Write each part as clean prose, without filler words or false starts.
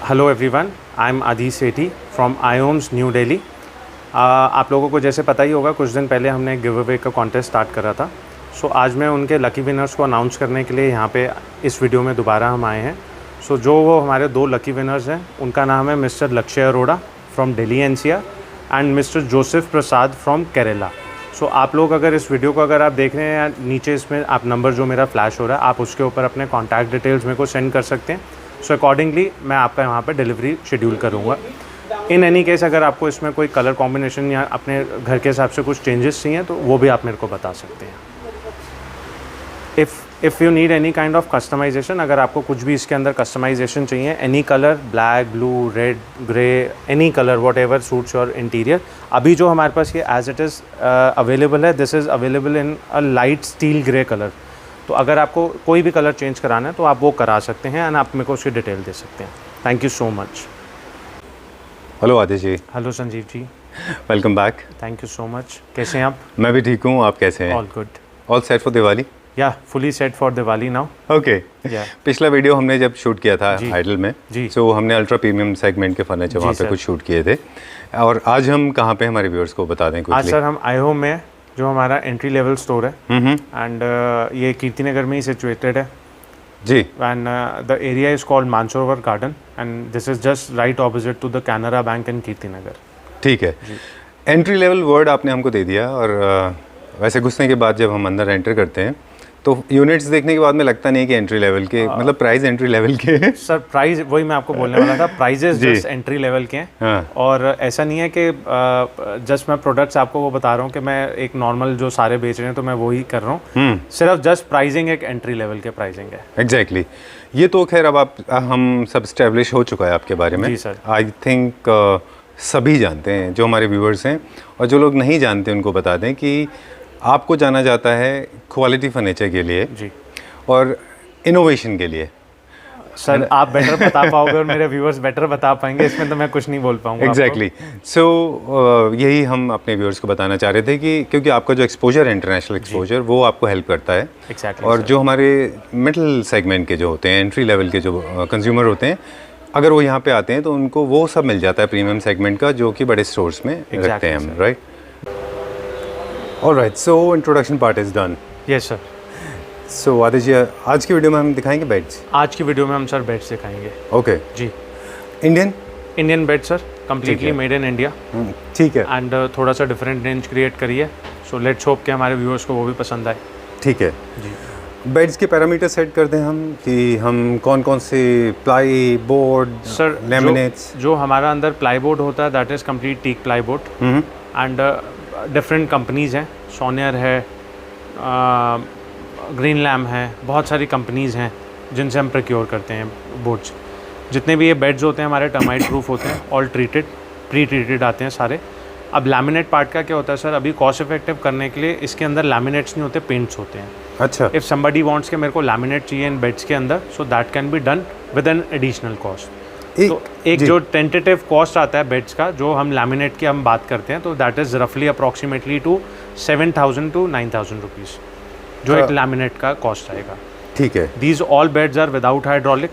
Hello everyone, I am आदि सेठी from आयोम्स new Delhi. आप लोगों को जैसे पता ही होगा, कुछ दिन पहले हमने गिव अवे का कॉन्टेस्ट स्टार्ट करा था। आज मैं उनके लकी विनर्स को अनाउंस करने के लिए यहाँ पे इस वीडियो में दोबारा हम आए हैं। जो वो हमारे 2 लकी विनर्स हैं, उनका नाम है मिस्टर लक्ष्य Arora from Delhi NCR and mister Joseph Prasad from Kerala. आप लोग अगर इस वीडियो को अगर आप देख रहे हैं, या नीचे इसमें आप नंबर जो मेरा फ्लैश हो रहा है, आप उसके ऊपर अपने कॉन्टैक्ट डिटेल्स मेरे को सेंड कर सकते हैं। अकॉर्डिंगली मैं आपका यहाँ पे डिलीवरी शेड्यूल करूँगा। इन एनी केस अगर आपको इसमें कोई कलर कॉम्बिनेशन या अपने घर के हिसाब से कुछ चेंजेस चाहिए तो वो भी आप मेरे को बता सकते हैं। If you need any kind of customisation, अगर आपको कुछ भी इसके अंदर कस्टमाइजेशन चाहिए, any colour, black, blue, red, grey, any colour, whatever suits your interior. अभी जो हमारे पास ये एज इट इज़ अवेलेबल है, this is available in a light steel grey colour. तो अगर आपको कोई भी कलर चेंज कराना है तो आप वो करा सकते हैं एंड आप मेरे को उसकी डिटेल दे सकते हैं। Thank you so much. Hello Aditya ji. Hello Sanjeev ji. Welcome back. Thank you so much. कैसे हैं आप? मैं भी ठीक हूँ, आप कैसे हैं? All good. All set for Diwali? या fully set for Diwali now. Okay. पिछला वीडियो हमने जब शूट किया था आइडल में, सो हमने अल्ट्रा प्रीमियम सेगमेंट के फर्नीचर वहाँ पे कुछ शूट किए थे। और आज हम कहाँ पे हमारे व्यूअर्स को बता दें? आज सर हम आयोम में, जो हमारा एंट्री लेवल स्टोर है, एंड ये कीर्ति नगर में ही सिचुएटेड है जी। And the area is called Mansarovar garden and this is just right opposite to the Canara bank in Kirti Nagar. ठीक है। एंट्री लेवल वर्ड आपने हमको दे दिया, और वैसे घुसने के बाद जब हम अंदर एंटर करते हैं तो यूनिट्स देखने के बाद में लगता नहीं कि एंट्री लेवल के, मतलब प्राइस एंट्री लेवल के हैं। सर प्राइस वही मैं आपको बोलने वाला था, प्राइजेस जस्ट एंट्री लेवल के हैं। हाँ। और ऐसा नहीं है कि जस्ट मैं प्रोडक्ट्स आपको वो बता रहा हूँ कि मैं एक नॉर्मल जो सारे बेच रहे हैं तो मैं वही कर रहा हूँ। सिर्फ जस्ट प्राइसिंग एक एंट्री लेवल के प्राइसिंग है। एग्जैक्टली। ये तो खैर अब हम सब स्टैब्लिश हो चुका है आपके बारे में। जी सर। आई थिंक सभी जानते हैं, जो हमारे व्यूअर्स हैं, और जो लोग नहीं जानते उनको बता दें कि आपको जाना जाता है क्वालिटी फर्नीचर के लिए जी, और इनोवेशन के लिए। सर आप बेटर बता पाओगे और मेरे व्यूअर्स बेटर बता पाएंगे, इसमें तो मैं कुछ नहीं बोल पाऊंगा। एग्जैक्टली। यही हम अपने व्यूअर्स को बताना चाह रहे थे कि क्योंकि आपका जो एक्सपोजर है, इंटरनेशनल एक्सपोजर, वो आपको हेल्प करता है। Exactly, और sir. जो हमारे मिडिल सेगमेंट के जो होते हैं, एंट्री लेवल के जो कंज्यूमर होते हैं, अगर वो यहाँ पे आते हैं तो उनको वो सब मिल जाता है प्रीमियम सेगमेंट का, जो कि बड़े स्टोर्स में रखते हैं हम, right? Alright, so introduction part is done. Yes sir. So Aditya, आज की वीडियो में हम दिखाएंगे बेड्स। आज की वीडियो में हम सर बेड्स दिखाएंगे। ओके जी। Indian bed sir, completely made in India. ठीक है। एंड थोड़ा सा डिफरेंट रेंज क्रिएट करिए, सो लेट्स होप कि हमारे व्यूअर्स को वो भी पसंद आए। ठीक है जी। बेड्स के पैरामीटर सेट कर दें हम कि हम कौन कौन से प्लाई बोर्ड, सर, लैमिनेट्स। जो हमारा अंदर प्लाई बोर्ड होता है that is complete teak ply board and different companies हैं। सोनियर है, ग्रीन लैम है, बहुत सारी कंपनीज़ हैं जिनसे हम प्रोक्योर करते हैं बोर्ड्स। जितने भी ये बेड्स होते हैं हमारे टर्माइट प्रूफ होते हैं, ऑल ट्रीटेड, प्री ट्रीटेड आते हैं सारे। अब लैमिनेट पार्ट का क्या होता है सर, अभी कॉस्ट इफेक्टिव करने के लिए इसके अंदर लैमिनेट्स नहीं होते, पेंट्स होते हैं। अच्छा। इफ़ समबडी वांट्स के मेरे को लैमिनेट चाहिए इन बेड्स के अंदर, so that can be done with an additional cost. तो एक जो टेंटेटिव कॉस्ट आता है बेड्स का, जो हम लैमिनेट की हम बात करते हैं, तो दैट इज़ रफली अप्रॉक्सीमेटली टू 7,000 to 9,000 रुपीज़, जो एक लैमिनेट का कॉस्ट आएगा। ठीक है। These all beds are without hydraulic.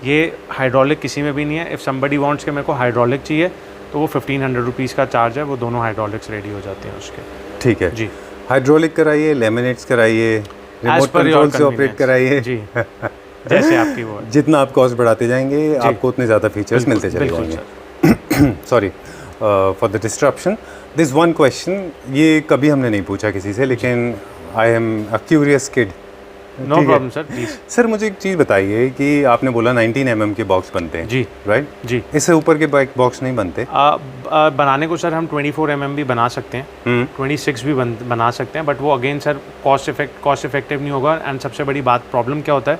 ये हाइड्रोलिक किसी में भी नहीं है। इफ़ समबडी वांट्स के मेरे को हाइड्रोलिक चाहिए तो वो 1,500 रुपीज़ का चार्ज है, वो दोनों हाइड्रोलिक्स रेडी हो जाते हैं उसके। ठीक है जी। हाइड्रोलिक कराइए, लैमिनेट्स कराइए, रिमोट कंट्रोल से ऑपरेट कराइए जी। जैसे आपकी वो जितना आप कॉस्ट बढ़ाते जाएंगे आपको उतने ज़्यादा फीचर्स मिलते चले जाएंगे। Sorry for the disruption. This one question, ये कभी हमने नहीं पूछा किसी से, लेकिन I am a curious kid. No problem sir, please. Sir मुझे एक चीज़ बताइए कि आपने बोला 19 mm के बॉक्स बनते हैं जी, राइट जी। इससे ऊपर के बॉक्स नहीं बनते? बनाने को सर हम 24 mm भी बना सकते हैं, 26 भी बना सकते हैं, बट वो अगेन सर कॉस्ट इफेक्टिव नहीं होगा। एंड सबसे बड़ी बात, प्रॉब्लम क्या होता है,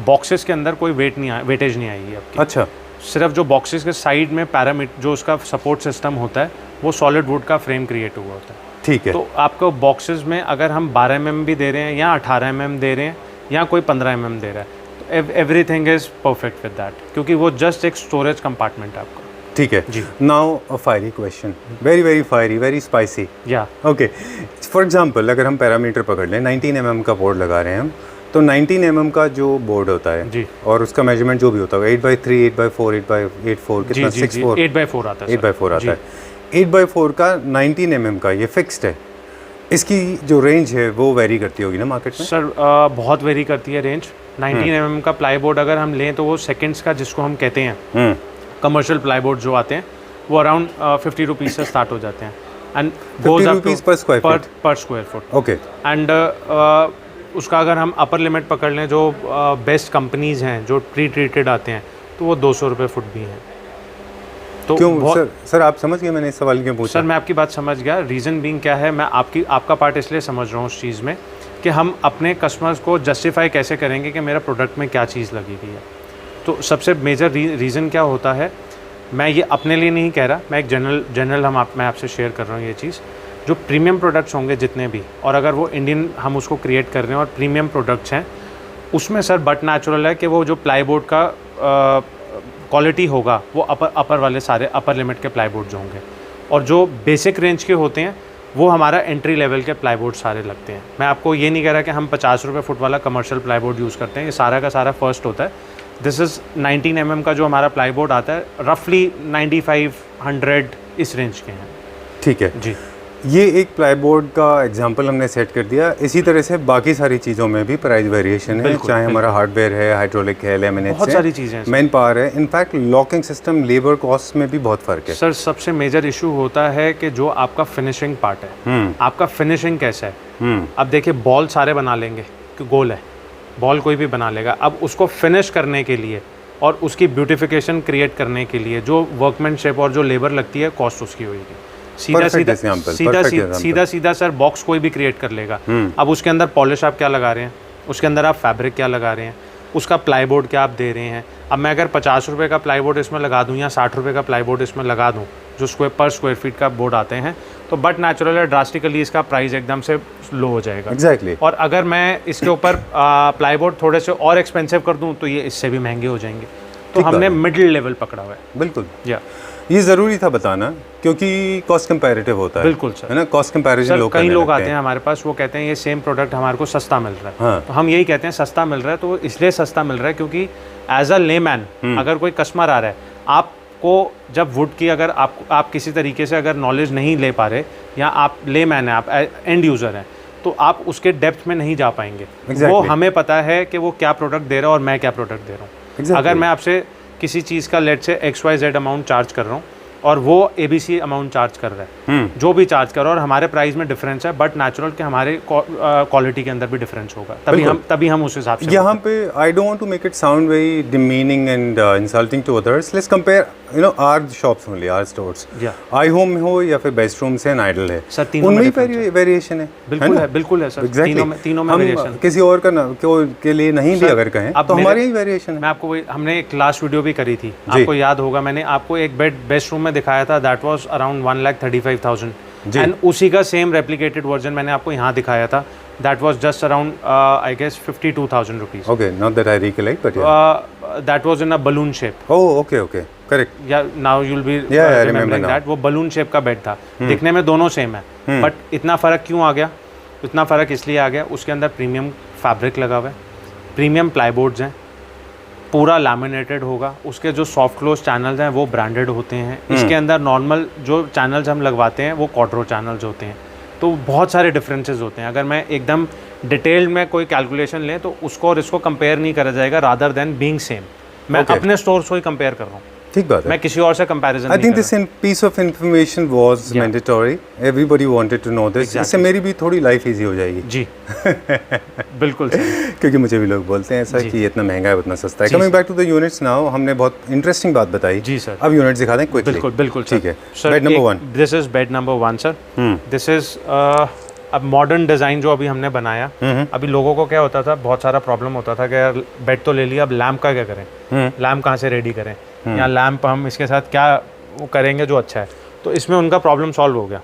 बॉक्सेस के अंदर कोई वेटेज नहीं आएगी आपकी। अच्छा। सिर्फ जो बॉक्सेस के साइड में पैरामीटर, जो उसका सपोर्ट सिस्टम होता है, वो सॉलिड वुड का फ्रेम क्रिएट हुआ होता है। ठीक है। तो आपको बॉक्सेस में अगर हम 12 mm भी दे रहे हैं, या 18 mm दे रहे हैं, या कोई 15 mm दे रहा है, तो everything is perfect with that, क्योंकि वो जस्ट एक स्टोरेज कंपार्टमेंट है आपका। ठीक है जी। Now a fiery question, very fiery, very spicy. Yeah okay, for example अगर हम पैरामीटर पकड़ लें, 19 mm का बोर्ड लगा रहे हैं हम, तो 19 mm का जो बोर्ड होता है जी। और उसका मेजरमेंट जो भी होता है 8x3, 8x4, 8x4 कितना 6/4 8x4 आता है 8x4 आता है। 8x4 का 19 mm का ये फिक्स्ड है। इसकी जो रेंज है वो वेरी करती होगी ना मार्केट में? सर बहुत वेरी करती है रेंज। 19 mm का प्लाईबोर्ड अगर हम लें तो वो सेकंड्स का जिसको हम कहते हैं कमर्शियल प्लाईबोर्ड जो आते हैं वो अराउंड 50 रुपीज़ से स्टार्ट हो जाते हैं एंड 50 रुपीज़ पर स्क्वायर फुट? पर स्क्वायर फुट। ओके। एंड उसका अगर हम अपर लिमिट पकड़ लें जो बेस्ट कंपनीज़ हैं जो प्री ट्रीटेड आते हैं तो वो 200 रुपये फुट भी हैं। तो क्यों सर आप समझ गए मैंने इस सवाल क्यों पूछा? सर मैं आपकी बात समझ गया। रीज़न बीइंग क्या है, मैं आपका पार्ट इसलिए समझ रहा हूँ उस चीज़ में कि हम अपने कस्टमर्स को जस्टिफाई कैसे करेंगे कि मेरा प्रोडक्ट में क्या चीज़ लगी हुई है। तो सबसे मेजर रीज़न क्या होता है, मैं ये अपने लिए नहीं कह रहा, मैं एक जनरल मैं आपसे शेयर कर रहा हूँ ये चीज़। जो प्रीमियम प्रोडक्ट्स होंगे जितने भी, और अगर वो इंडियन हम उसको क्रिएट कर रहे हैं और प्रीमियम प्रोडक्ट्स हैं, उसमें सर बट नेचुरल है कि वो जो प्लाईबोर्ड का क्वालिटी होगा वो अपर वाले सारे अपर लिमिट के प्लाईबोर्ड जो होंगे, और जो बेसिक रेंज के होते हैं वो हमारा एंट्री लेवल के प्लाईबोर्ड सारे लगते हैं। मैं आपको ये नहीं कह रहा कि हम 50 रुपये फुट वाला कमर्शियल प्लाईबोर्ड यूज़ करते हैं, ये सारा का सारा फर्स्ट होता है। दिस इज़ 19 mm का जो हमारा प्लाईबोर्ड आता है, रफली 95-100 इस रेंज के हैं। ठीक है जी। ये एक प्लाईबोर्ड का एग्जांपल हमने सेट कर दिया। इसी तरह से बाकी सारी चीज़ों में भी प्राइस वेरिएशन है, चाहे हमारा हार्डवेयर है, हाइड्रोलिक है, लैमिनेट बहुत सारी चीज़ें हैं, मैन पावर है, in fact locking system, labour cost में भी बहुत फ़र्क है। सर सबसे मेजर इशू होता है कि जो आपका फिनिशिंग पार्ट है, आपका फिनिशिंग कैसा है। अब देखिए बॉल सारे बना लेंगे कि गोल है, बॉल कोई भी बना लेगा। अब उसको फिनिश करने के लिए और उसकी ब्यूटिफिकेशन क्रिएट करने के लिए जो वर्कमैनशिप और जो लेबर लगती है, कॉस्ट उसकी होगी। सीधा सीधा सर बॉक्स कोई भी क्रिएट कर लेगा। अब उसके अंदर पॉलिश आप क्या लगा रहे हैं, उसके अंदर आप फैब्रिक क्या लगा रहे हैं, उसका प्लाईबोर्ड क्या आप दे रहे हैं। अब मैं अगर 50 रुपये का प्लाईबोर्ड इसमें लगा दूं या 60 रुपये का प्लाईबोर्ड इसमें लगा दूं, जो पर स्क्वायर फीट का बोर्ड आते हैं, तो बट नेचुरल है ड्रास्टिकली इसका प्राइस एकदम से लो हो जाएगा। एग्जैक्टली। और अगर मैं इसके ऊपर प्लाईबोर्ड थोड़े से और एक्सपेंसिव कर दूं तो ये इससे भी महंगे हो जाएंगे। तो हमने मिडिल लेवल पकड़ा हुआ है। बिल्कुल। या ये ज़रूरी था बताना क्योंकि कॉस्ट कंपैरेटिव होता है। बिल्कुल सर, है ना, कॉस्ट कंपैरिजन लोग कई लोग आते हैं हमारे पास, वो कहते हैं ये सेम प्रोडक्ट हमारे को सस्ता मिल रहा है। हाँ। तो हम यही कहते हैं सस्ता मिल रहा है, तो इसलिए सस्ता मिल रहा है क्योंकि एज अ लेमैन अगर कोई कस्टमर आ रहा है, आपको जब वुड की अगर आप किसी तरीके से अगर नॉलेज नहीं ले पा रहे, या आप लेमैन है, आप एंड यूज़र हैं, तो आप उसके डेप्थ में नहीं जा पाएंगे। वो हमें पता है कि वो क्या प्रोडक्ट दे रहा है और मैं क्या प्रोडक्ट दे रहा हूँ। अगर मैं आपसे किसी चीज़ का लेट से XYZ अमाउंट चार्ज कर रहा हूँ और वो ABC अमाउंट चार्ज कर रहा है, जो भी चार्ज कर रहा है, और हमारे प्राइस में डिफरेंस है, बट नेचुरल के हमारे क्वालिटी के अंदर भी डिफरेंस होगा, तभी हम उस हिसाब से। यहाँ पे I don't want to make it sound very demeaning and insulting to others. Let's compare our shops only, our stores. I Home हो या फिर बेस्ट रूम से नाइडल है, सर तीनों में वेरिएशन है। बिल्कुल है सर। तीनों में वेरिएशन। किसी और का के लिए नहीं भी अगर कहें तो हमारे ही वेरिएशन है। मैं आपको हमने एक लास्ट वीडियो भी करी थी, आपको याद होगा, मैंने आपको एक बेस्ट रूम में दिखाया था, दैट वाज अराउंड 1,35,000 एंड उसी का सेम रेप्लिकेटेड वर्जन मैंने आपको यहाँ दिखाया था, that was just around I guess 52,000 rupees. Okay, not that I recollect, but that was in a balloon shape. Oh okay, correct. Yeah now you will be remembering that, वो balloon shape का bed था। दिखने में दोनों same है, but इतना फ़र्क क्यों आ गया? इतना फ़र्क इसलिए आ गया, उसके अंदर प्रीमियम फैब्रिक लगा हुआ है, प्रीमियम प्लाईबोर्ड्स हैं, पूरा लैमिनेटेड होगा, उसके जो सॉफ्ट क्लोज चैनल्स हैं वो ब्रांडेड होते हैं। इसके अंदर नॉर्मल जो चैनल्स हम लगवाते हैं वो क्वाड्रो चैनल्स होते हैं। तो बहुत सारे डिफरेंसेस होते हैं। अगर मैं एकदम डिटेल्ड में कोई कैलकुलेशन लें तो उसको और इसको कंपेयर नहीं करा जाएगा, रादर देन बीइंग सेम। मैं अपने स्टोर से ही कंपेयर कर रहा हूँ, ठीक बात है, मैं किसी और से comparison. I think this piece of information was mandatory, everybody wanted to know this. इससे मेरी भी थोड़ी लाइफ इजी हो जाएगी। जी बिल्कुल सही। क्योंकि मुझे भी लोग बोलते हैं ऐसा कि इतना महंगा है उतना सस्ता है। Coming back to the units now, हमने बहुत इंटरेस्टिंग बात बताई। जी सर, अब यूनिट्स दिखा दें क्विकली। बिल्कुल ठीक है। Bed number 1, this is bed number 1 sir. This is अब मॉडर्न डिज़ाइन जो अभी हमने बनाया, अभी लोगों को क्या होता था, बहुत सारा प्रॉब्लम होता था कि यार बेड तो ले लिया, अब लैम्प का क्या करें, लैम्प कहाँ से रेडी करें, या लैम्प हम इसके साथ क्या वो करेंगे जो अच्छा है। तो इसमें उनका प्रॉब्लम सॉल्व हो गया।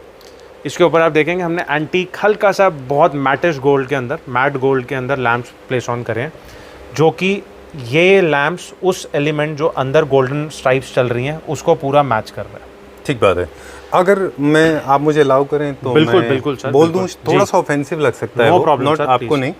इसके ऊपर आप देखेंगे हमने एंटीक हल्का सा बहुत मैटिश गोल्ड के अंदर, मैट गोल्ड के अंदर लैम्प्स प्लेस ऑन करें, जो कि ये लैम्प्स उस एलिमेंट जो अंदर गोल्डन स्ट्राइप्स चल रही हैं उसको पूरा मैच कर रहा है। ठीक बात है। अगर आप मुझे अलाउ करें तो बिल्कुल सर, बोल दूं, थोड़ा सा ऑफेंसिव लग सकता है, नो प्रॉब्लम सर, आपको नहीं।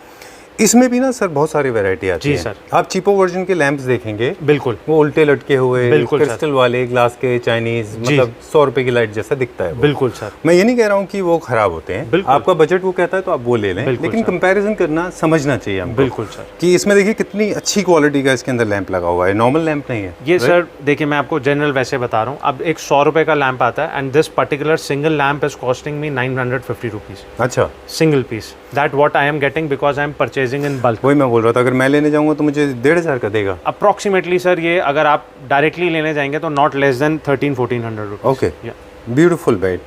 इसमें भी ना सर बहुत सारी वैरायटी आती है। जी सर। आप चीपो वर्जन के लैंप्स देखेंगे, बिल्कुल वो उल्टे लटके हुए, बिल्कुल क्रिस्टल वाले, ग्लास के, चाइनीज, मतलब 100 रुपए की लाइट जैसा दिखता है वो। बिल्कुल सर। मैं ये नहीं कह रहा हूँ कि वो खराब होते हैं, आपका बजट वो कहता है तो आप वो ले लें, लेकिन कंपैरिजन करना समझना चाहिए हमको। बिल्कुल सर। कि इसमें देखिए कितनी अच्छी क्वालिटी का इसके अंदर लैंप लगा हुआ है, नॉर्मल लैंप नहीं है ये सर। देखिए मैं आपको जनरल वैसे बता रहा हूँ, अब एक 100 रुपए का लैंप आता है and this particular single lamp is costing me 950 rupees. अच्छा, single piece, that what I am getting because I am purchasing in bulk. वही मैं बोल रहा था, अगर मैं लेने जाऊंगा तो मुझे 1500 का देगा अप्रॉक्सीमेटली सर। ये अगर आप डायरेक्टली लेने जाएंगे तो not less than 1300-1400 rupees. Okay, beautiful bed,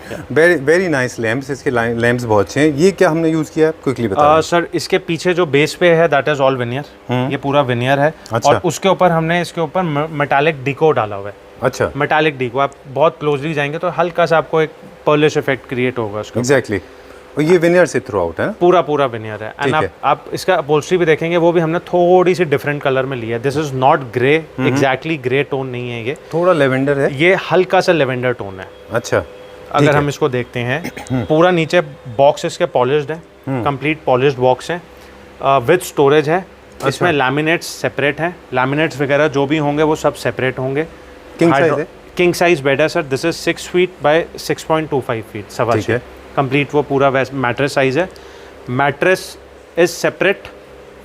very nice lamps. इसके लैंप्स बहुत अच्छे हैं। ये क्या हमने यूज़ किया है, क्विकली बताओ। सर इसके पीछे जो बेस पे है दैट इज ऑल विनियर, ये पूरा विनियर है। अच्छा। और उसके ऊपर हमने इसके ऊपर मेटालिक डिको डाला हुआ है। अच्छा, मेटालिक डिको, आप बहुत क्लोजली जाएंगे तो हल्का सा आपको एक पॉलिश इफेक्ट क्रिएट होगा उसका। एग्जैक्टली। और ये विनियर से थ्रू आउट है ना? पूरा विनियर है। एंड आप इसका अपहोल्स्ट्री भी देखेंगे, वो भी हमने थोड़ी सी डिफरेंट कलर में लिया है। This is not grey, exactly grey tone नहीं है ये, थोड़ा लेवेंडर है, ये हल्का सा लेवेंडर टोन है। अच्छा, अगर हम इसको देखते हैं, पूरा नीचे बॉक्स इसके पॉलिश्ड है, कंप्लीट पॉलिश्ड बॉक्स है, विद स्टोरेज है। इसमें लैमिनेट्स सेपरेट हैं, लैमिनेट्स वगैरह जो भी होंगे वो सब सेपरेट होंगे। किंग साइज है? किंग साइज बेड है sir. This is 6 feet by 6.25 feet, सवा 6 कंप्लीट। वो पूरा मैट्रेस साइज है। Mattress is separate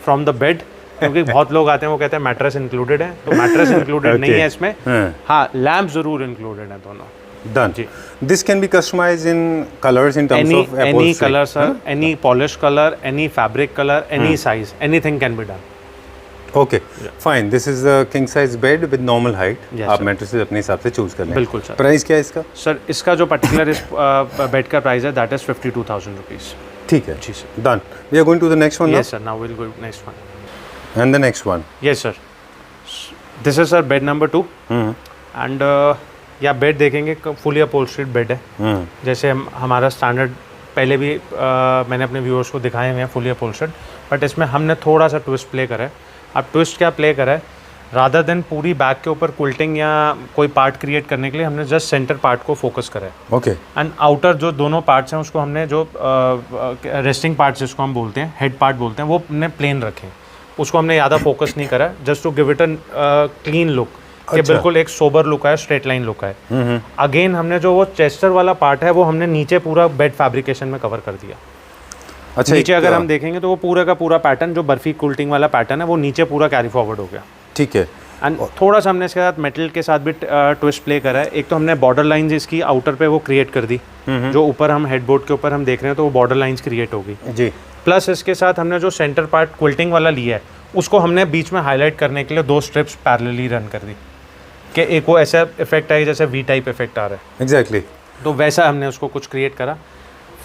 from the bed, क्योंकि बहुत लोग आते हैं वो कहते हैं मैट्रेस इंक्लूडेड है, तो मैट्रेस इंक्लूडेड नहीं है इसमें। हाँ, लैम्प जरूर इंक्लूडेड है दोनों। Done. This can be customized in colors in terms of upholstery. Any color, sir. Any polish color, any fabric color, any size, anything can be done. Okay, fine. This is the king size bed with normal height. Yes, आप sir. Mattresses अपने हिसाब से choose कर लें। बिल्कुल sir. Price क्या है इसका? सर इसका जो पर्टिकुलर इस बेड का प्राइस है दैट इज 52,000 रुपीज। ठीक है, जी sir. Done. We are going to the next one now. Yes sir. Now we'll go next one. And the next one. Yes sir. This is sir bed number 2. And या bed देखेंगे fully अपहोल्स्ट्रीड bed है। जैसे हमारा standard पहले भी मैंने अपने viewers को दिखाए हुए हैं फुली अपहोल्स्ट्रीड, बट इसमें हमने थोड़ा सा ट्विस्ट प्ले करा है। अब ट्विस्ट क्या प्ले करा है, रादर देन पूरी बैक के ऊपर क्विल्टिंग या कोई पार्ट क्रिएट करने के लिए हमने जस्ट सेंटर पार्ट को फोकस करा है। ओके। एंड आउटर जो दोनों पार्ट्स हैं उसको हमने जो रेस्टिंग पार्ट्स जिसको हम बोलते हैं, हेड पार्ट बोलते हैं, वो हमने प्लेन रखे। उसको हमने ज़्यादा फोकस नहीं करा, just to give it a clean look, कि बिल्कुल एक सोबर लुक है, स्ट्रेट लाइन लुक है। अगेन हमने जो वो चेस्टर वाला पार्ट है वो हमने नीचे पूरा बेड फैब्रिकेशन में कवर कर दिया। अच्छा, नीचे अगर हम देखेंगे तो वो पूरा का पूरा पैटर्न जो बर्फी कुल्टिंग वाला पैटर्न है वो नीचे पूरा कैरी फॉरवर्ड हो गया। ठीक है। एंड थोड़ा सा हमने इसके साथ मेटल के साथ भी ट्विस्ट प्ले करा है। एक तो हमने बॉर्डर लाइंस इसकी आउटर पे वो क्रिएट कर दी, जो ऊपर हम हेडबोर्ड के ऊपर हम देख रहे हैं तो वो बॉर्डर लाइंस क्रिएट होगी जी। प्लस इसके साथ हमने जो सेंटर पार्ट क्विल्टिंग वाला लिया है उसको हमने बीच में हाईलाइट करने के लिए 2 स्ट्रिप्स पैरेलली रन कर दी, कि एक वो ऐसा इफेक्ट है जैसे वी टाइप इफेक्ट आ रहा है। एग्जैक्टली। तो वैसा हमने उसको कुछ क्रिएट करा।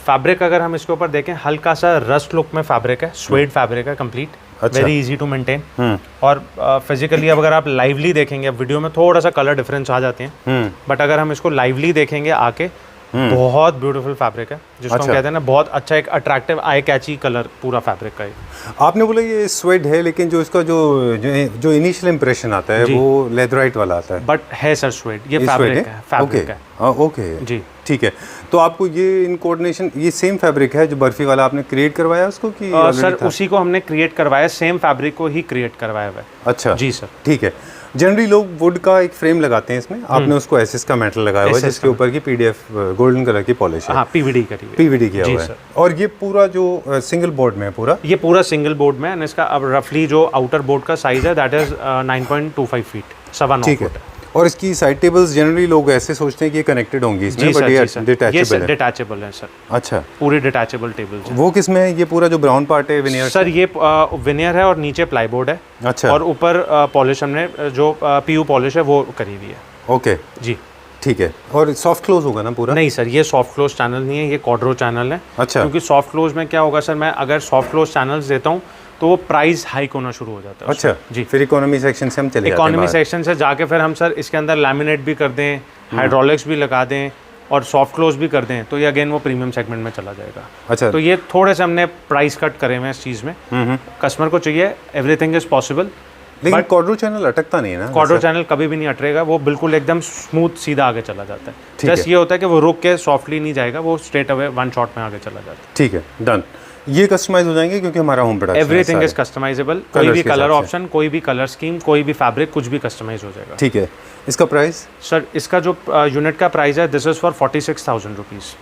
फैब्रिक अगर हम इसके ऊपर देखें, हल्का सा रस्ट लुक में फैब्रिक है, स्वेड फैब्रिक है complete, very easy to maintain. और फिजिकली अगर आप लाइवली देखेंगे, वीडियो में थोड़ा सा कलर डिफरेंस आ जाते हैं, बट अगर हम इसको लाइवली देखेंगे आके, बहुत ब्यूटीफुल फैब्रिक है, जिसको हम कहते हैं ना, बहुत अच्छा एक अट्रैक्टिव आई कैची कलर पूरा फैब्रिक का है। आपने बोला ये स्वेड है, लेकिन जो इसका जो इनिशियल इंप्रेशन आता है वो लेदराइट वाला आता है, बट है सर स्वेड, ये फैब्रिक है, फैब्रिक है। ओके जी ठीक है। तो आपको ये इन कोऑर्डिनेशन, ये सेम फैब्रिक है जो बर्फी वाला आपने क्रिएट करवाया उसको कि सर उसी को हमने क्रिएट करवाया, सेम फैब्रिक को ही क्रिएट करवाया हुआ है। अच्छा जी सर। ठीक है। जनरली लोग वुड का एक फ्रेम लगाते हैं इसमें, आपने उसको एसएस का मेटल लगाया हुआ है जिसके ऊपर की पीडीएफ गोल्डन कलर की पॉलिश है। हाँ, पीवीडी करी हुई है। पीवीडी किया हुआ है। और ये पूरा जो सिंगल बोर्ड में है पूरा, ये पूरा सिंगल बोर्ड में है। इसका अब रफली जो आउटर बोर्ड का साइज है दैट इज 9.25 फीट, 9.25 फुट। और इसकी साइड टेबल्स जनरली लोग ऐसे सोचते हैं कि ये कनेक्टेड होंगी इसमें, बट ये डिटैचेबल है। डिटैचेबल है सर। अच्छा, पूरे डिटैचेबल टेबल्स। वो किस में है? ये पूरा जो ब्राउन पार्ट है विनियर सर, ये विनियर है और नीचे प्लाईबोर्ड है। अच्छा। और ऊपर पॉलिश हमने जो पीयू पॉलिश है वो करी हुई है। ओके जी, ठीक है। और सॉफ्ट क्लोज होगा ना पूरा? नहीं सर, ये सॉफ्ट क्लोज चैनल नहीं है, ये क्वाड्रो चैनल है। अच्छा। क्योंकि सॉफ्ट क्लोज में क्या होगा सर, मैं अगर सॉफ्ट क्लोज चैनल्स देता हूँ तो वो प्राइस हाइक होना शुरू हो जाता है। अच्छा जी। फिर इकोनॉमी सेक्शन से हम चले जाते हैं। इकोनॉमी सेक्शन से जाके फिर हम सर इसके अंदर लैमिनेट भी कर दें, हाइड्रोलिक्स भी लगा दें और सॉफ्ट क्लोज भी कर दें, तो ये अगेन वो प्रीमियम सेगमेंट में चला जाएगा। अच्छा। तो ये थोड़े से हमने प्राइस कट करे हुए हैं इस चीज़ में। कस्टमर को चाहिए एवरीथिंग इज पॉसिबल, लेकिन क्वाड्रो चैनल अटकता नहीं है ना? क्वाड्रो चैनल कभी भी नहीं अटरेगा, वो बिल्कुल एकदम स्मूथ सीधा आगे चला जाता है। जस्ट ये होता है कि वो रुक के सॉफ्टली नहीं जाएगा, वो स्ट्रेट अवे वन शॉट में आगे चला जाता है। ठीक है, डन। ये कस्टमाइज हो जाएंगे क्योंकि हमारा home production everything is customisable, कोई Colours भी के कलर हिसाब से। ऑप्शन, कोई भी कलर स्कीम, कोई भी फैब्रिक, कुछ भी कस्टमाइज हो जाएगा। ठीक है। इसका प्राइस? सर इसका जो यूनिट का प्राइस है दिस इज फॉर 46,000 रुपीज़।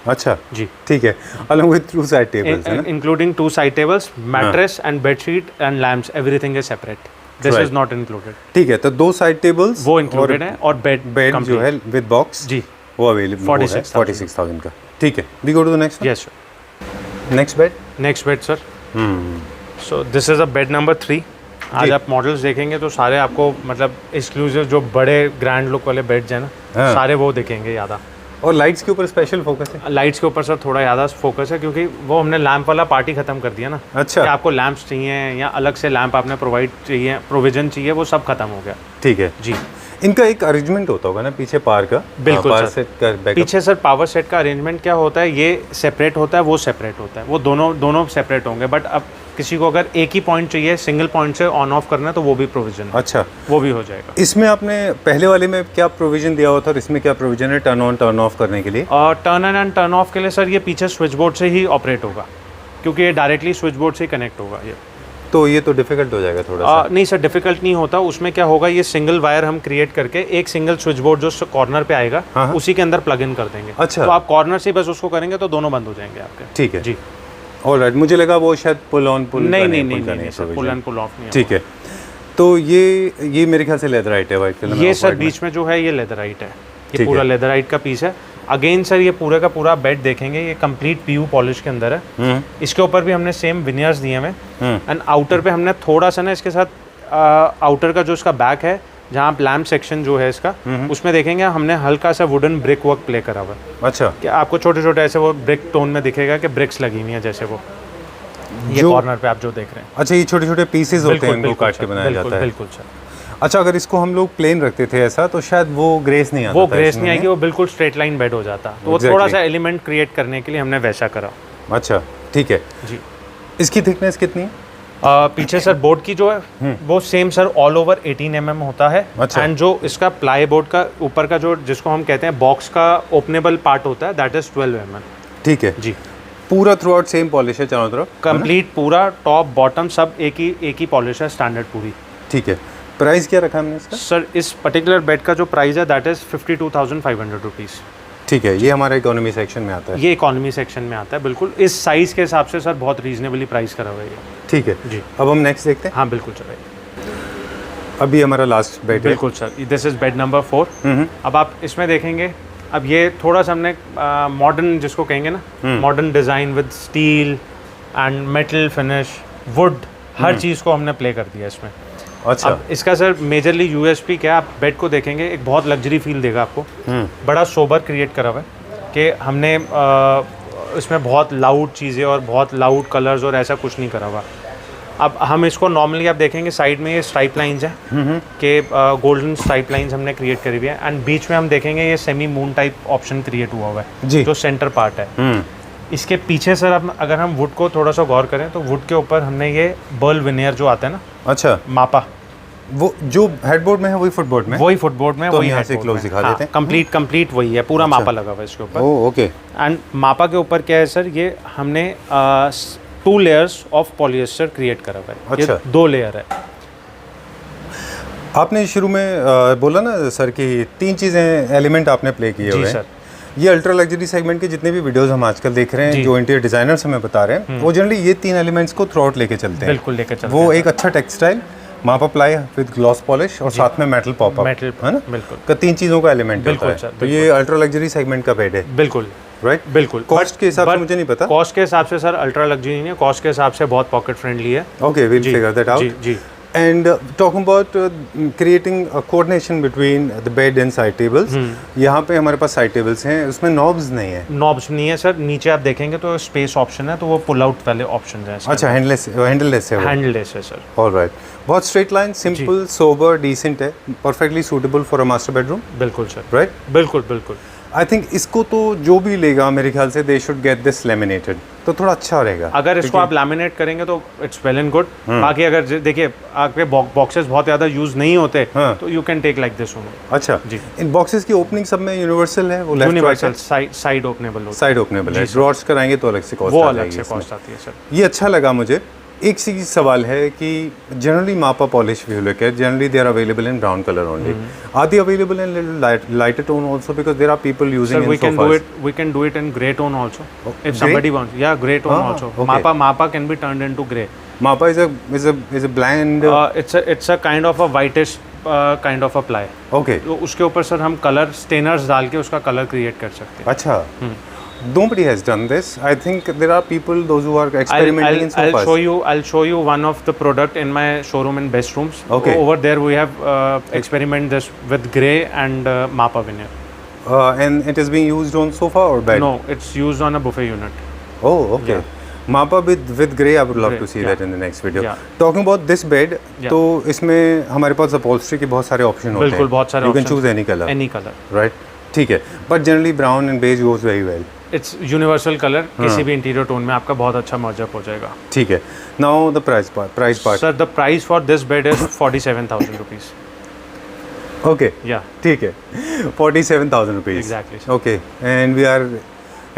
अच्छा जी ठीक है। अलॉन्ग विद 2 साइड टेबल्स है ना? Including 2 side tables, mattress and bedsheet and lamps, everything is separate, this Right. Is not included. ठीक है, तो 2 साइड टेबल्स वो इंक्लूडेड है और बेड जो है विद बॉक्स जी वो अवेलेबल 46,000 का। ठीक है, we go to the next. Yes sir. Next bed. Next bed sir, so this is a bed number 3। आज आप मॉडल्स देखेंगे तो सारे आपको मतलब एक्सक्लूसिव जो बड़े ग्रैंड लुक वाले बेड्स हैं ना, हाँ। सारे वो दिखेंगे ज़्यादा। और लाइट्स के ऊपर स्पेशल फोकस है? लाइट्स के ऊपर सर थोड़ा ज़्यादा फोकस है क्योंकि वो हमने लैंप वाला पार्टी ख़त्म कर दिया ना। अच्छा। कि आपको लैंप्स चाहिए या अलग से लैंप आपने प्रोविजन चाहिए, वो सब खत्म हो गया। ठीक है जी। इनका एक अरेंजमेंट होता होगा ना पीछे पार का? बिल्कुल पावर सर। सेट का बैकअप। पीछे सर पावर सेट का अरेंजमेंट क्या होता है, ये सेपरेट होता है, वो सेपरेट होता है, वो दोनों सेपरेट होंगे। बट अब किसी को अगर एक ही पॉइंट चाहिए सिंगल पॉइंट से ऑन ऑफ करना है तो वो भी प्रोविजन है, अच्छा, वो भी हो जाएगा। इसमें आपने पहले वाले में क्या प्रोविजन दिया हुआ था और इसमें क्या प्रोविजन है टर्न ऑन टर्न ऑफ करने के लिए? और turn on and turn off के लिए सर ये पीछे स्विच बोर्ड से ही ऑपरेट होगा क्योंकि ये डायरेक्टली स्विच बोर्ड से ही कनेक्ट होगा। ये तो ये तो डिफिकल्ट हो जाएगा थोड़ा सा। नहीं सर, डिफिकल्ट नहीं होता। उसमें क्या होगा, ये सिंगल वायर हम क्रिएट करके एक सिंगल स्विच बोर्ड जो कॉर्नर पे आएगा हाँ। उसी के अंदर प्लग इन कर देंगे। अच्छा। तो आप कॉर्नर से बस उसको करेंगे तो दोनों बंद हो जाएंगे आपके। ठीक है जी। ऑलराइट, मुझे लगा वो शायद पुल ऑन पुल नहीं sir, pull and pull off नहीं है। ठीक है, तो ये मेरे ख्याल से लेदराइट है वाइट कलर में। ये सर बीच में जो है ये लेदराइट है, ठीक ये पूरा है। लेदराइट का पीस है। अगेन सर ये पूरे का पूरा बेड देखेंगे, ये कंप्लीट पीयू पॉलिश के अंदर है। इसके ऊपर भी हमने सेम विनियर्स दिए हुए एंड आउटर पे हमने थोड़ा सा ना इसके साथ आउटर का जो इसका बैक है जहाँ आप लैम्प सेक्शन जो है इसका उसमें देखेंगे हमने हल्का सा वुडन ब्रिक वर्क प्ले करा हुआ है। अच्छा, कि आपको छोटे छोटे ऐसे वो ब्रिक टोन में दिखेगा कि ब्रिक्स लगी हुई है जैसे वो ये जो- कॉर्नर पे आप जो देख रहे हैं। अच्छा, ये छोटे छोटे पीसेस होते हैं, इनको काट सर, के बनाया बिल्कुल, जाता है। बिल्कुल सर। अच्छा, अगर इसको हम लोग प्लेन रखते थे ऐसा तो शायद वो ग्रेस नहीं आता वो था ग्रेस इसमें। नहीं आएगी, वो बिल्कुल स्ट्रेट लाइन बेड हो जाता। तो वो Exactly. थोड़ा सा एलिमेंट क्रिएट करने के लिए हमने वैसा करा। अच्छा ठीक है। जी। इसकी थिकनेस कितनी है? पीछे सर बोर्ड की जो है वो same sir all over 18 mm होता है। अच्छा। एंड जो इसका प्लाई बोर्ड का ऊपर का जो जिसको हम कहते हैं बॉक्स का ओपनेबल पार्ट होता है दैट इज 12 mm। ठीक है जी। पूरा थ्रू आउट सेम पॉलिश है चारों तरफ? कंप्लीट पूरा टॉप बॉटम सब एक ही पॉलिश है, स्टैंडर्ड पूरी। ठीक है। प्राइस क्या रखा हमने इसका? सर इस पर्टिकुलर बेड का जो प्राइस है दैट इज 52,500 रुपीज़। ठीक है, ये हमारा इकोनॉमी सेक्शन में आता है। ये इकोनॉमी सेक्शन में आता है बिल्कुल। इस साइज़ के हिसाब से सर बहुत रीजनेबली प्राइस करा हुआ है ये। ठीक है जी। अब हम नेक्स्ट देखते हैं। हाँ बिल्कुल सर, अभी हमारा लास्ट बेड है। बिल्कुल sir, this is bed number 4। अब आप इसमें देखेंगे, अब ये थोड़ा सा हमने मॉडर्न जिसको कहेंगे ना modern design with steel and metal finish wood हर चीज़ को हमने प्ले कर दिया इसमें। अच्छा। अब इसका सर मेजरली यूएसपी क्या है, आप बेड को देखेंगे एक बहुत लग्जरी फील देगा आपको। बड़ा सोबर क्रिएट करा हुआ है कि हमने इसमें बहुत लाउड चीज़ें और बहुत लाउड कलर्स और ऐसा कुछ नहीं करा हुआ। अब हम इसको नॉर्मली आप देखेंगे साइड में ये स्ट्राइप लाइंस हैं कि गोल्डन स्ट्राइप लाइंस हमने क्रिएट करी हुई है एंड बीच में हम देखेंगे ये semi moon type option create हुआ हुआ है जी। जो सेंटर पार्ट है। इसके पीछे सर अब अगर हम वुड को थोड़ा सा गौर करें तो वुड के ऊपर हमने ये बर्ल विनियर जो आता है ना, अच्छा, मापा, वो जो हेडबोर्ड में है वही फुटबोर्ड में? वही फुटबोर्ड में, तो वही यहाँ से हेडबोर्ड close में। दिखा हाँ, देते हैं। कंप्लीट वही है, पूरा मापा लगा हुआ है इसके ऊपर। Oh okay. एंड मापा के ऊपर क्या है सर, ये हमने 2 लेयर्स ऑफ पॉलिएस्टर क्रिएट करा हुआ है। अच्छा। ये 2 लेयर है। आपने शुरू में बोला ना सर कि 3 चीज़ें एलिमेंट आपने प्ले किए हुए जी हैं। सर। ये अल्ट्रा लग्जरी सेगमेंट के जितने भी वीडियोस हम आजकल देख रहे हैं, जी। जो इंटीरियर डिजाइनर्स हमें बता रहे हैं, वो जनरली ये 3 एलिमेंट्स को थ्रू आउट लेके चलते हैं। बिल्कुल लेके चलते वो हैं एक अच्छा टेक्सटाइल, मापा प्लाई विद ग्लॉस पॉलिश और साथ में मेटल पॉपअप, मेटल, है ना? बिल्कुल का 3 चीज़ों का एलिमेंट होता बिल्कुल है। सर, तो ये अल्ट्रा लग्जरी सेगमेंट का बेड है, बिल्कुल राइट? बिल्कुल। कॉस्ट के हिसाब से मुझे नहीं पता। कॉस्ट के हिसाब से सर अल्ट्रा लग्जरी नहीं है, कॉस्ट के हिसाब से बहुत पॉकेट फ्रेंडली है। Okay, will figure that out. जी जी। And talking about creating a coordination between the bed and side tables, यहाँ पे हमारे पास side tables हैं, उसमें knobs नहीं है। नॉब्स नहीं है सर, नीचे आप देखेंगे तो स्पेस ऑप्शन है, तो वो पुल आउट वाले ऑप्शन है। अच्छा, हैंडललेस है वो। हैंडलेस है सर। ऑलराइट, बहुत straight line, simple, sober, decent है, perfectly suitable for a master bedroom, बिल्कुल सर, राइट? बिल्कुल बिल्कुल। आई थिंक इसको तो जो भी लेगा मेरे ख्याल से they should get this laminated, तो थोड़ा अच्छा रहेगा। अगर इसको आप लैमिनेट करेंगे तो इट्स वेल एंड गुड। बाकी अगर देखिए आपके बॉक्सेस बहुत ज़्यादा यूज़ नहीं होते तो you can take like this only. अच्छा जी। इन बॉक्सेस की ओपनिंग सब में यूनिवर्सल है, वो लेफ्ट यूनिवर्सल साइड ओपनेबल होता साइड ओपनेबल है, ड्रॉर्स कराएंगे तो अलग से है, कॉस्ट वो आ अलग जाएगी से इसमें। कॉस्ट आती है सर। ये अच्छा लगा मुझे। एक चीज सवाल है कि जनरली मापा polish if you look at generally they are available in brown color only. Are they available in little lighter tone also, because there are people using Sir, in sofas? we can do it in grey tone also. If grey? somebody wants, yeah, grey tone Ah, also. okay. Mapa can be turned into grey. Mapa is a blend. It's a kind of a whitish kind of a ply. Okay. तो उसके ऊपर sir हम colour strainers डाल के उसका colour create कर सकते हैं। अच्छा. Nobody has done this. I think there are people those who are experimenting in sofas. I'll show you one of the product in my showroom in best rooms. Okay. Over there we have experiment this with grey and Mapa veneer. And it is being used on sofa or bed? No, it's used on a buffet unit. Oh, okay. Mapa with grey, I would love Grey, to see yeah. that in the next video. Yeah. Talking about this bed, Yeah. तो इसमें हमारे पास upholstery के बहुत सारे option होते हैं. बिल्कुल बहुत सारे You can options. choose any color. Any color. Right? ठीक है. But generally brown and beige goes very well. It's universal colour किसी भी इंटीरियर टोन में आपका बहुत अच्छा मर्जअप हो जाएगा। ठीक है। Now the price part. Sir the price for this bed is 47,000 rupees. Okay. या ठीक है। 47,000 rupees. Exactly. Okay. And we are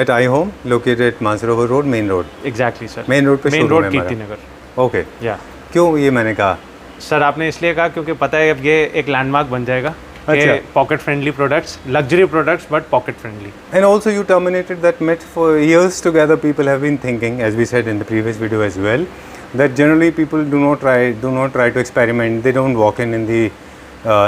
at iHome, located at Mansarovar Road, main road. Exactly sir. Main road पे main showroom road है कीर्ति हमारा. नगर। Okay. या क्यों ये मैंने कहा? सर आपने इसलिए कहा क्योंकि पता है अब ये एक लैंडमार्क बन जाएगा। अच्छा। Pocket friendly products, luxury products but pocket friendly. And also you terminated that myth. For years together people have been thinking, as we said in the previous video as well, that generally people do not try to experiment. They don't walk in the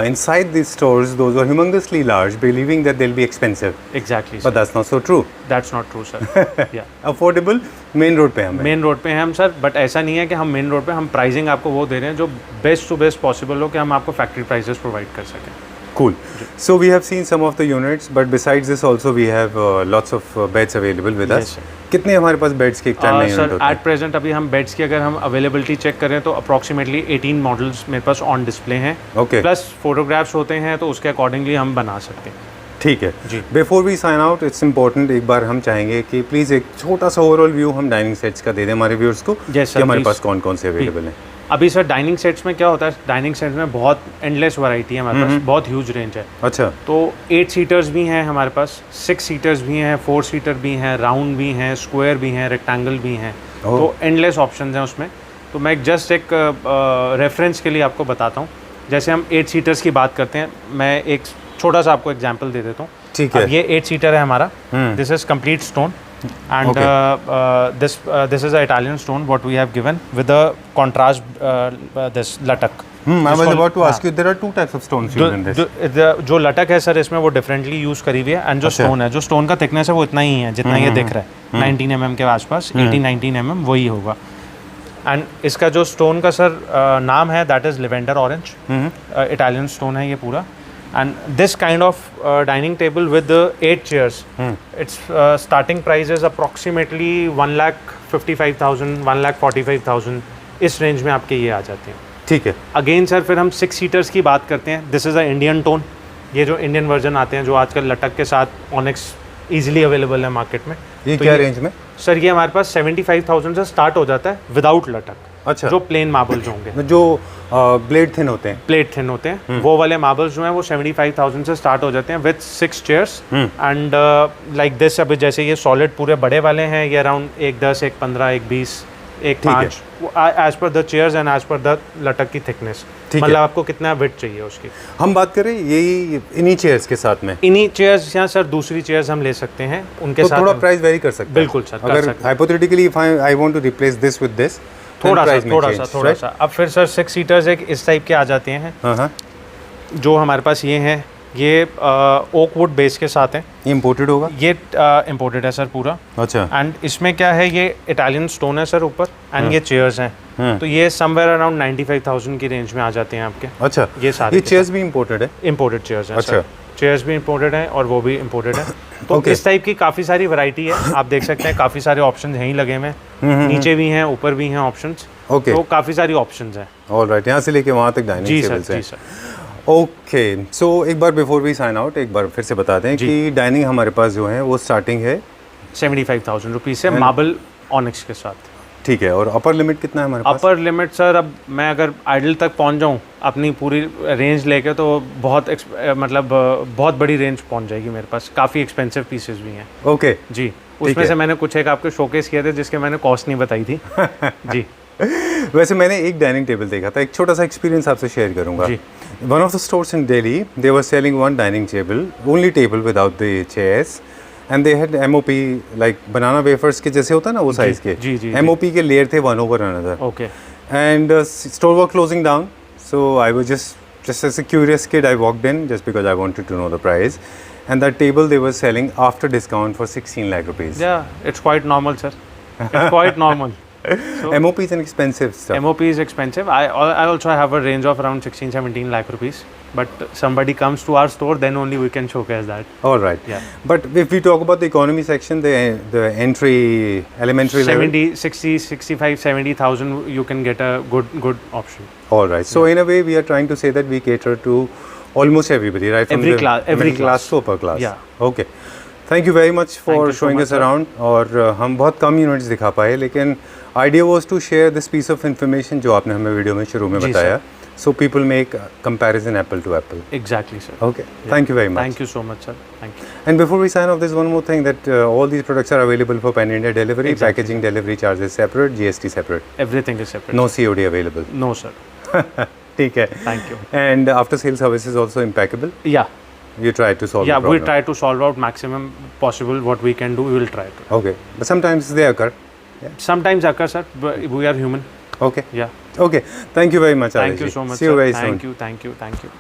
inside these stores, those are humongously large, believing that they'll be expensive. Exactly But that's not so true. That's not true sir. या Affordable, main road पे हमें. Main road पे हैं हम sir, but ऐसा नहीं है कि हम मेन रोड पे हम प्राइसिंग आपको वो दे रहे हैं जो बेस्ट टू बेस्ट पॉसिबल हो कि हम आपको फैक्ट्री प्राइसेस प्रोवाइड कर सकें। Cool. So we have seen some of the units, but besides this also we have lots of beds available with us. Yes, sir. कितने हमारे पास बेड्स के एक टाइम में यूनिट सर होते हैं? एट प्रेजेंट अभी हम बेड्स की अगर हम अवेलेबिलिटी चेक करें तो अप्रॉक्सीमेटली 18 मॉडल्स मेरे पास ऑन डिस्प्ले हैं। Okay. प्लस फोटोग्राफ्स होते हैं तो उसके अकॉर्डिंगली हम बना सकते हैं। ठीक है। जी। Before we sign out, it's important, एक बार हम चाहेंगे कि प्लीज़ एक छोटा सा ओवरऑल व्यू हम डाइनिंग सेट्स का दे दें हमारे व्यूअर्स को। Yes, sir, कि हमारे please. पास कौन कौन से अवेलेबल हैं। अभी सर डाइनिंग सेट्स में क्या होता है, डाइनिंग सेट्स में बहुत एंडलेस वैरायटी है हमारे पास, बहुत ह्यूज रेंज है। अच्छा। तो 8 सीटर्स भी हैं हमारे पास, 6 सीटर्स भी हैं, 4 सीटर भी हैं, राउंड भी हैं, स्क्वायर भी हैं, रेक्टेंगल भी हैं। तो एंडलेस ऑप्शन हैं उसमें। तो मैं जस्ट एक रेफरेंस के लिए आपको बताता हूँ। जैसे हम 8 सीटर्स की बात करते हैं, मैं एक छोटा सा आपको एग्जाम्पल दे देता हूँ। ठीक है। अब ये 8 सीटर है हमारा, this is complete stone and this is a Italian stone what we have given with the contrast this latak. I was about to ask you, there are two types of stones used in this. जो लटक है sir इसमें वो differently use करी हुई है, and जो stone है, जो स्टोन का थिकनेस है वो इतना ही है जितना ये दिख रहा है, 19 mm के आसपास, 18-19 mm वही होगा। एंड इसका जो स्टोन का सर नाम है that is lavender orange, Italian stone है ये पूरा। And this kind of dining table with 8 chairs, its starting price is approximately 1,55,000, 1,45,000 इस रेंज में आपके ये आ जाते हैं। ठीक है। अगेन सर फिर हम 6 सीटर्स की बात करते हैं। This is a Indian tone, ये जो इंडियन वर्जन आते हैं जो आजकल लटक के साथ ऑनेक्स ईजिली अवेलेबल है मार्केट में। ये तो क्या रेंज में? सर ये हमारे पास 75,000 से स्टार्ट हो जाता है विदाउट लटक। अच्छा। जो प्लेन मार्बल्स होंगे, जो ब्लेड थिन होते हैं, प्लेट थिन होते हैं, वो वाले मार्बल्स जो हैं वो 75,000 से स्टार्ट हो जाते हैं with 6 chairs and like this. अभी जैसे ये सॉलिड पूरे बड़े वाले हैं, ये around 1,10, 1,15, 1,20, 1,5 as per the chairs and as per the लटक की थिकनेस। मतलब आपको कितना विड्थ चाहिए उसकी। हम बात करें यही इन्हीं चेयर्स के साथ में, इन्हीं चेयर्स या सर दूसरी चेयर्स हम ले सकते हैं उनके तो साथ। थोड़ा प्राइस वेरी कर सकते हैं। बिल्कुल सर, कर अगर सकते हैं। Hypothetically if I want to replace this with this, थोड़ा सा अब फिर सर 6 सीटर्स एक इस टाइप के आ जाते हैं। हाँ। जो हमारे पास ये हैं, ये ओक वुड बेस के साथ हैं। ये इम्पोर्टेड होगा? ये इम्पोर्टेड है सर पूरा। अच्छा। एंड इसमें क्या है, ये इटालियन स्टोन है सर ऊपर, एंड ये चेयर्स हैं, तो ये समवेयर अराउंड 95,000 की रेंज में आ जाते हैं आपके। अच्छा। ये सारे चेयर्स भी इम्पोर्टेड है? इम्पोर्टेड चेयर्स हैं। अच्छा। चेयर्स भी इम्पोर्टेड हैं और वो भी इम्पोर्टेड है। तो इस टाइप की काफ़ी सारी वैरायटी है, आप देख सकते हैं काफ़ी सारे ऑप्शन यहीं लगे हुए हैं, नीचे भी हैं ऊपर भी हैं ऑप्शंस। ओके। तो काफ़ी सारी ऑप्शंस हैं। ऑलराइट, यहाँ से लेके वहाँ तक डाइनिंग जी टेबल्स सर, हैं। जी सर। ओके, सो एक बार बिफोर वी साइन आउट एक बार फिर से बता दें कि डाइनिंग हमारे पास जो है वो स्टार्टिंग है 75,000 रुपीज़ से मार्बल ऑनिक्स के साथ। ठीक है, और अपर लिमिट कितना है हमारे पास? अपर लिमिट सर, अब मैं अगर आइडल तक पहुंच जाऊं अपनी पूरी रेंज लेके तो मतलब बहुत बड़ी रेंज पहुंच जाएगी मेरे पास। काफ़ी एक्सपेंसिव पीसेस भी हैं। ओके जी, उसमें से मैंने कुछ एक आपके शोकेस किए थे जिसके मैंने कॉस्ट नहीं बताई थी। जी वैसे मैंने एक डाइनिंग टेबल देखा था, एक छोटा सा एक्सपीरियंस आपसे शेयर करूंगा। One of the stores in Delhi they were selling one dining table, only table without the chairs, and they had MOP like banana wafers के जैसे होता है ना वो साइज के। जी एमओपी के लेयर थे one over another. Okay, and store were closing down, so I was just as a curious kid I walked in just because I wanted to know the price, and that table they were selling after discount for 16 lakh rupees. yeah, it's quite normal sir, it's quite normal. So MOP is an expensive stuff. MOP is expensive. I also have a range of around 16-17 lakh rupees, but somebody comes to our store, then only we can showcase that. All right. Yeah. But if we talk about the economy section, the entry elementary level. 70, 60, 65, 70,000 you can get a good option. All right. So in a way, we are trying to say that we cater to almost everybody, right? From Every the class, every middle class to upper class. Yeah. Okay. Thank you very much for Thank you so showing much, us sir. around. और हम बहुत कम units दिखा पाए, लेकिन idea was to share this piece of information जो आपने हमें video में शुरू में जी, बताया, so people make comparison apple to apple. Exactly sir. Okay. Thank you very much. Thank you so much sir. Thank you. And before we sign off, there's one more thing that all these products are available for Pan India delivery. Exactly. Packaging delivery charges separate, GST separate. Everything is separate. No COD available. No sir. ठीक है. Thank you. And after sale service is also impeccable. Yeah. You try to solve Yeah, the problem. we try to solve out maximum possible what we can do. We will try to. Okay. But sometimes they occur. Sometimes occur sir, but we are human. Okay. Yeah. Okay. Thank you very much, Thank Adesh you ji. so much See you sir. very soon. Thank you. Thank you. Thank you.